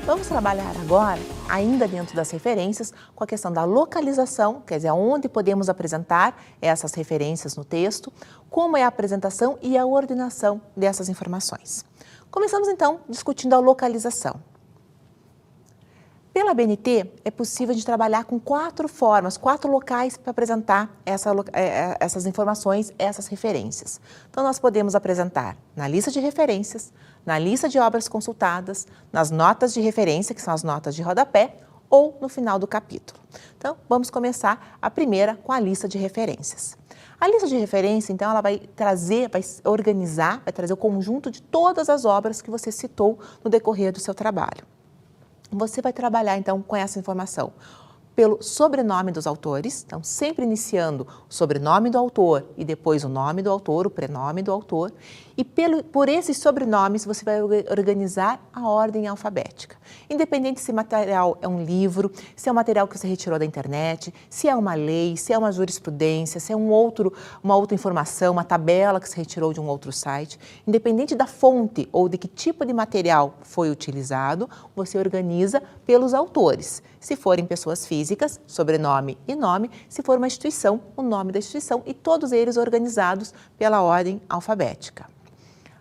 Vamos trabalhar agora, ainda dentro das referências, com a questão da localização, quer dizer, onde podemos apresentar essas referências no texto, como é a apresentação e a ordenação dessas informações. Começamos então discutindo a localização. Pela BNT, é possível de trabalhar com 4 formas, 4 locais para apresentar essas informações, essas referências. Então, nós podemos apresentar na lista de referências, na lista de obras consultadas, nas notas de referência, que são as notas de rodapé, ou no final do capítulo. Então, vamos começar a primeira com a lista de referências. A lista de referência, então, ela vai organizar, vai trazer o conjunto de todas as obras que você citou no decorrer do seu trabalho. Você vai trabalhar, então, com essa informação pelo sobrenome dos autores, então, sempre iniciando o sobrenome do autor e depois o nome do autor, o prenome do autor. E por esses sobrenomes, você vai organizar a ordem alfabética. Independente se o material é um livro, se é um material que você retirou da internet, se é uma lei, se é uma jurisprudência, se é uma outra informação, uma tabela que você retirou de um outro site. Independente da fonte ou de que tipo de material foi utilizado, você organiza pelos autores. Se forem pessoas físicas, sobrenome e nome. Se for uma instituição, o nome da instituição e todos eles organizados pela ordem alfabética.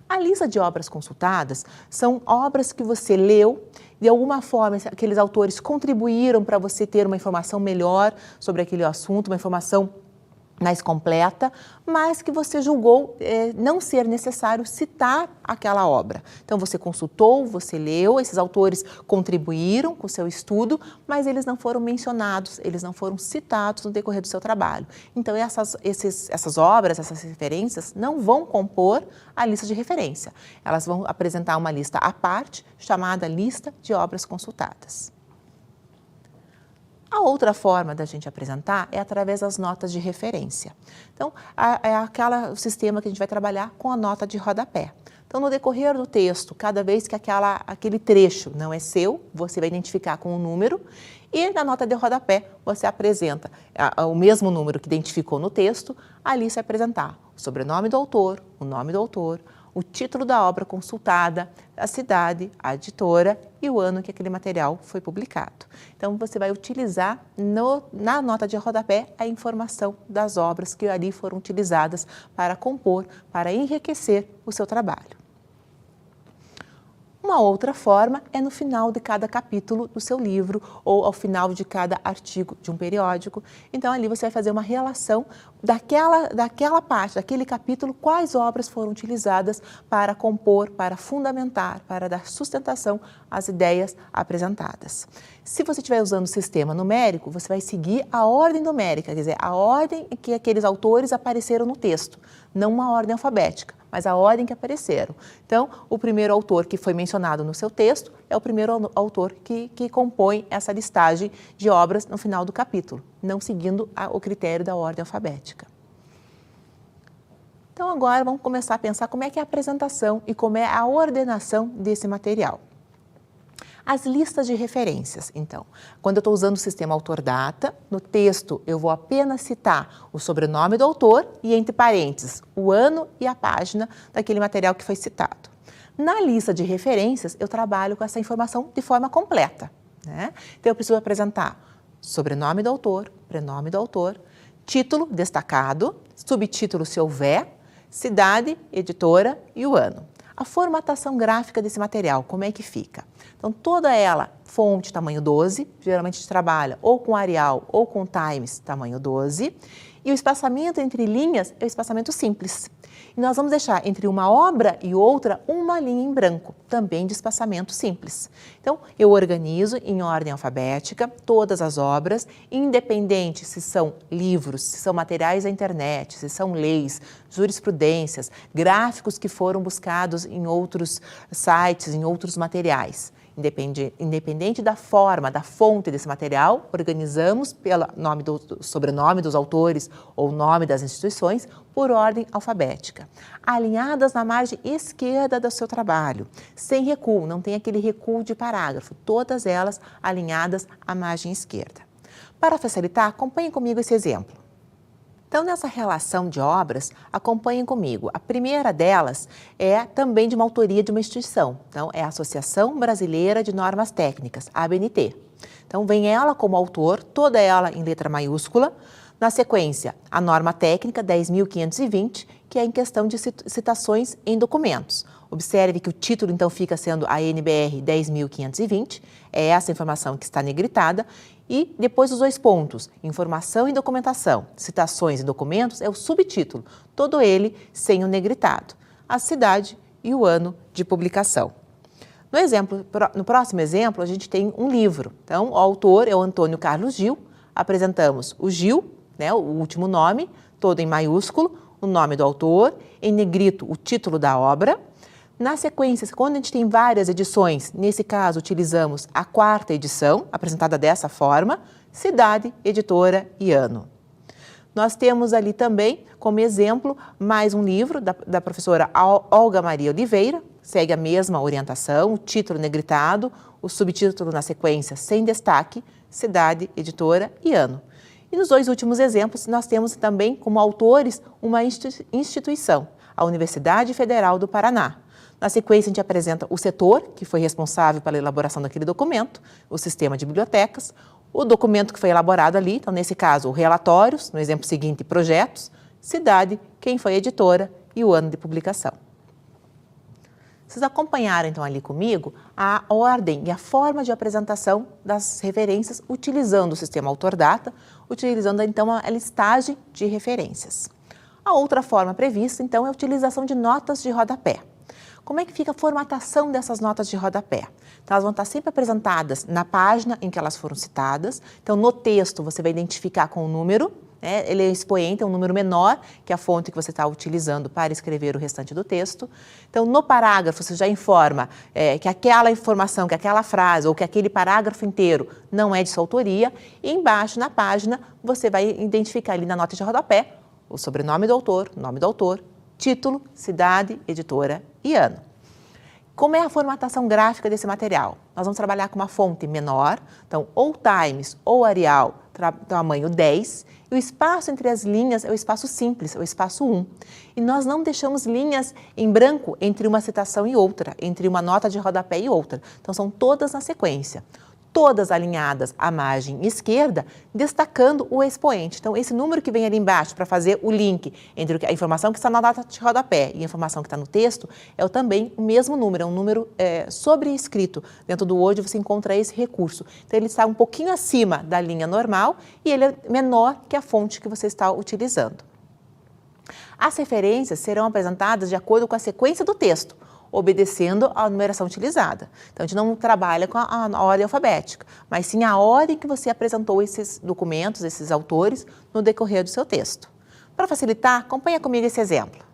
A lista de obras consultadas são obras que você leu, de alguma forma aqueles autores contribuíram para você ter uma informação melhor sobre aquele assunto, uma informação mais completa, mas que você julgou não ser necessário citar aquela obra. Então, você consultou, você leu, esses autores contribuíram com o seu estudo, mas eles não foram mencionados, eles não foram citados no decorrer do seu trabalho. Então, essas obras, essas referências, não vão compor a lista de referência. Elas vão apresentar uma lista à parte, chamada lista de obras consultadas. A outra forma da gente apresentar é através das notas de referência. Então, é o sistema que a gente vai trabalhar com a nota de rodapé. Então, no decorrer do texto, cada vez que aquele trecho não é seu, você vai identificar com um número e na nota de rodapé você apresenta o mesmo número que identificou no texto, ali você vai apresentar o sobrenome do autor, o nome do autor, o título da obra consultada, a cidade, a editora e o ano que aquele material foi publicado. Então, você vai utilizar na nota de rodapé a informação das obras que ali foram utilizadas para compor, para enriquecer o seu trabalho. Uma outra forma é no final de cada capítulo do seu livro ou ao final de cada artigo de um periódico. Então, ali você vai fazer uma relação daquela parte, daquele capítulo, quais obras foram utilizadas para compor, para fundamentar, para dar sustentação às ideias apresentadas. Se você estiver usando o sistema numérico, você vai seguir a ordem numérica, quer dizer, a ordem em que aqueles autores apareceram no texto, não uma ordem alfabética, mas a ordem que apareceram. Então, o primeiro autor que foi mencionado no seu texto é o primeiro autor que compõe essa listagem de obras no final do capítulo, não seguindo o critério da ordem alfabética. Então, agora vamos começar a pensar como é que é a apresentação e como é a ordenação desse material. As listas de referências, então. Quando eu estou usando o sistema autor-data, no texto eu vou apenas citar o sobrenome do autor e, entre parênteses, o ano e a página daquele material que foi citado. Na lista de referências, eu trabalho com essa informação de forma completa, né? Então, eu preciso apresentar sobrenome do autor, prenome do autor, título destacado, subtítulo se houver, cidade, editora e o ano. A formatação gráfica desse material, como é que fica? Então, toda ela, fonte tamanho 12, geralmente a gente trabalha ou com Arial ou com Times tamanho 12, e o espaçamento entre linhas é o espaçamento simples. E nós vamos deixar entre uma obra e outra uma linha em branco, também de espaçamento simples. Então, eu organizo em ordem alfabética todas as obras, independente se são livros, se são materiais da internet, se são leis, jurisprudências, gráficos que foram buscados em outros sites, em outros materiais. Independente da forma, da fonte desse material, organizamos pelo sobrenome dos autores ou nome das instituições por ordem alfabética, alinhadas na margem esquerda do seu trabalho, sem recuo, não tem aquele recuo de parágrafo, todas elas alinhadas à margem esquerda. Para facilitar, acompanhe comigo esse exemplo. Então, nessa relação de obras, acompanhem comigo. A primeira delas é também de uma autoria de uma instituição. Então, é a Associação Brasileira de Normas Técnicas, a ABNT. Então, vem ela como autor, toda ela em letra maiúscula. Na sequência, a norma técnica 10.520, que é em questão de citações em documentos. Observe que o título, então, fica sendo a NBR 10.520, é essa informação que está negritada. E depois os 2 pontos, informação e documentação, citações e documentos, é o subtítulo, todo ele sem o negritado, a cidade e o ano de publicação. No próximo exemplo, a gente tem um livro. Então, o autor é o Antônio Carlos Gil, apresentamos o Gil, né, o último nome, todo em maiúsculo, o nome do autor, em negrito o título da obra. Na sequência, quando a gente tem várias edições, nesse caso utilizamos a 4ª edição, apresentada dessa forma, cidade, editora e ano. Nós temos ali também, como exemplo, mais um livro da professora Olga Maria Oliveira, segue a mesma orientação, o título negritado, o subtítulo na sequência sem destaque, cidade, editora e ano. E nos 2 últimos exemplos, nós temos também como autores uma instituição, a Universidade Federal do Paraná. Na sequência, a gente apresenta o setor, que foi responsável pela elaboração daquele documento, o sistema de bibliotecas, o documento que foi elaborado ali, então, nesse caso, relatórios, no exemplo seguinte, projetos, cidade, quem foi a editora e o ano de publicação. Vocês acompanharam, então, ali comigo a ordem e a forma de apresentação das referências utilizando o sistema AutorData, utilizando, então, a listagem de referências. A outra forma prevista, então, é a utilização de notas de rodapé. Como é que fica a formatação dessas notas de rodapé? Então, elas vão estar sempre apresentadas na página em que elas foram citadas. Então, no texto, você vai identificar com o número, né? Ele é expoente, é um número menor que a fonte que você está utilizando para escrever o restante do texto. Então, no parágrafo, você já informa que aquela informação, que aquela frase ou que aquele parágrafo inteiro não é de sua autoria. E embaixo, na página, você vai identificar ali na nota de rodapé o sobrenome do autor, nome do autor, título, cidade, editora e ano. Como é a formatação gráfica desse material? Nós vamos trabalhar com uma fonte menor, então ou Times ou Arial, tamanho 10, e o espaço entre as linhas é o espaço simples, é o espaço 1. E nós não deixamos linhas em branco entre uma citação e outra, entre uma nota de rodapé e outra. Então são todas na sequência. Todas alinhadas à margem esquerda, destacando o expoente. Então, esse número que vem ali embaixo para fazer o link entre a informação que está na nota de rodapé e a informação que está no texto, é também o mesmo número, é um número sobrescrito. Dentro do Word você encontra esse recurso. Então, ele está um pouquinho acima da linha normal e ele é menor que a fonte que você está utilizando. As referências serão apresentadas de acordo com a sequência do texto, obedecendo à numeração utilizada. Então, a gente não trabalha com a ordem alfabética, mas sim a ordem que você apresentou esses documentos, esses autores, no decorrer do seu texto. Para facilitar, acompanha comigo esse exemplo.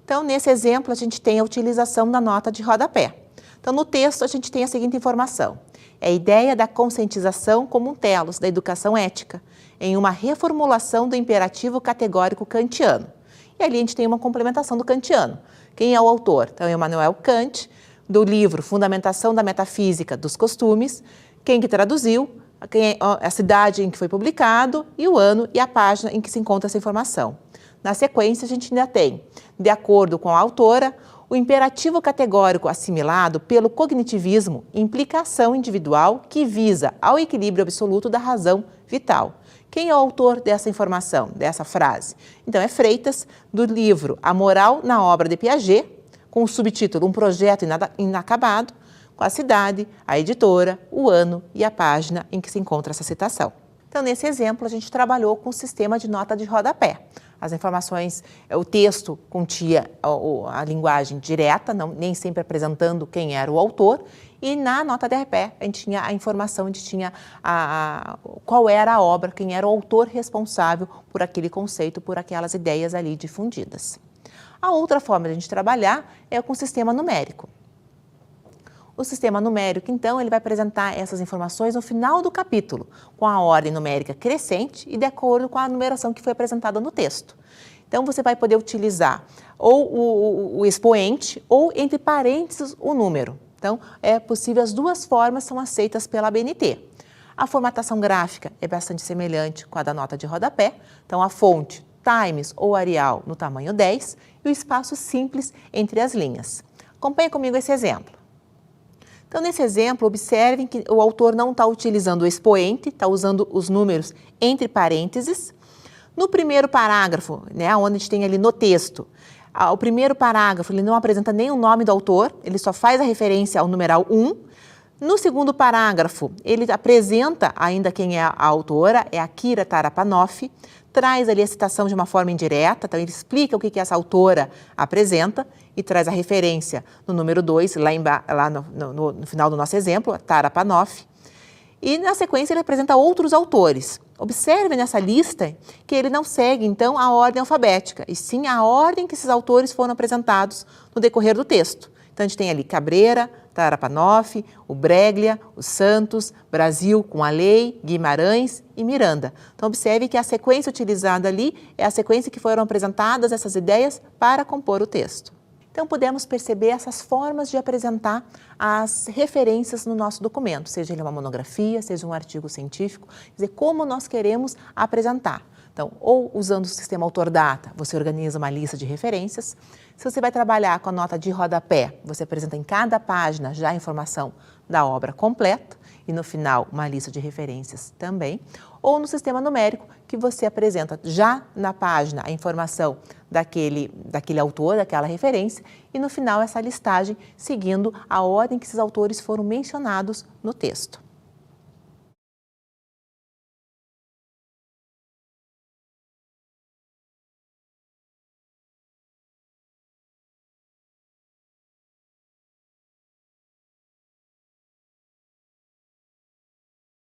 Então, nesse exemplo, a gente tem a utilização da nota de rodapé. Então, no texto, a gente tem a seguinte informação. É a ideia da conscientização como um telos da educação ética, em uma reformulação do imperativo categórico kantiano. E ali a gente tem uma complementação do kantiano. Quem é o autor? Então, é Immanuel Kant, do livro Fundamentação da Metafísica dos Costumes, quem que traduziu, a cidade em que foi publicado e o ano e a página em que se encontra essa informação. Na sequência, a gente ainda tem, de acordo com a autora, o imperativo categórico assimilado pelo cognitivismo implica ação individual que visa ao equilíbrio absoluto da razão vital. Quem é o autor dessa informação, dessa frase? Então, é Freitas, do livro A Moral na Obra de Piaget, com o subtítulo Um Projeto Inacabado, com a cidade, a editora, o ano e a página em que se encontra essa citação. Então, nesse exemplo, a gente trabalhou com o sistema de nota de rodapé. As informações, o texto continha a linguagem direta, nem sempre apresentando quem era o autor, e na nota de rodapé a gente tinha a informação, a gente tinha qual era a obra, quem era o autor responsável por aquele conceito, por aquelas ideias ali difundidas. A outra forma de a gente trabalhar é com o sistema numérico. O sistema numérico, então, ele vai apresentar essas informações no final do capítulo, com a ordem numérica crescente e de acordo com a numeração que foi apresentada no texto. Então, você vai poder utilizar ou o expoente ou, entre parênteses, o número. Então, é possível, as duas formas são aceitas pela ABNT. A formatação gráfica é bastante semelhante com a da nota de rodapé. Então, a fonte Times ou Arial no tamanho 10 e o espaço simples entre as linhas. Acompanhe comigo esse exemplo. Então, nesse exemplo, observem que o autor não está utilizando o expoente, está usando os números entre parênteses. No primeiro parágrafo, né, onde a gente tem ali no texto, o primeiro parágrafo ele não apresenta nem o nome do autor, ele só faz a referência ao numeral 1. No segundo parágrafo, ele apresenta ainda quem é a autora, é a Kira Tarapanov, traz ali a citação de uma forma indireta, então ele explica o que essa autora apresenta e traz a referência no número 2, lá no final do nosso exemplo, a Tarapanov. E na sequência ele apresenta outros autores. Observe nessa lista que ele não segue, então, a ordem alfabética, e sim a ordem que esses autores foram apresentados no decorrer do texto. Então, a gente tem ali Cabreira, Tarapanov, o Breglia, o Santos, Brasil com a Lei, Guimarães e Miranda. Então, observe que a sequência utilizada ali é a sequência que foram apresentadas essas ideias para compor o texto. Então, podemos perceber essas formas de apresentar as referências no nosso documento, seja ele uma monografia, seja um artigo científico, quer dizer, como nós queremos apresentar. Então, ou usando o sistema AutorData, você organiza uma lista de referências. Se você vai trabalhar com a nota de rodapé, você apresenta em cada página já a informação da obra completa e no final uma lista de referências também. Ou no sistema numérico, que você apresenta já na página a informação daquele autor, daquela referência, e no final essa listagem seguindo a ordem que esses autores foram mencionados no texto.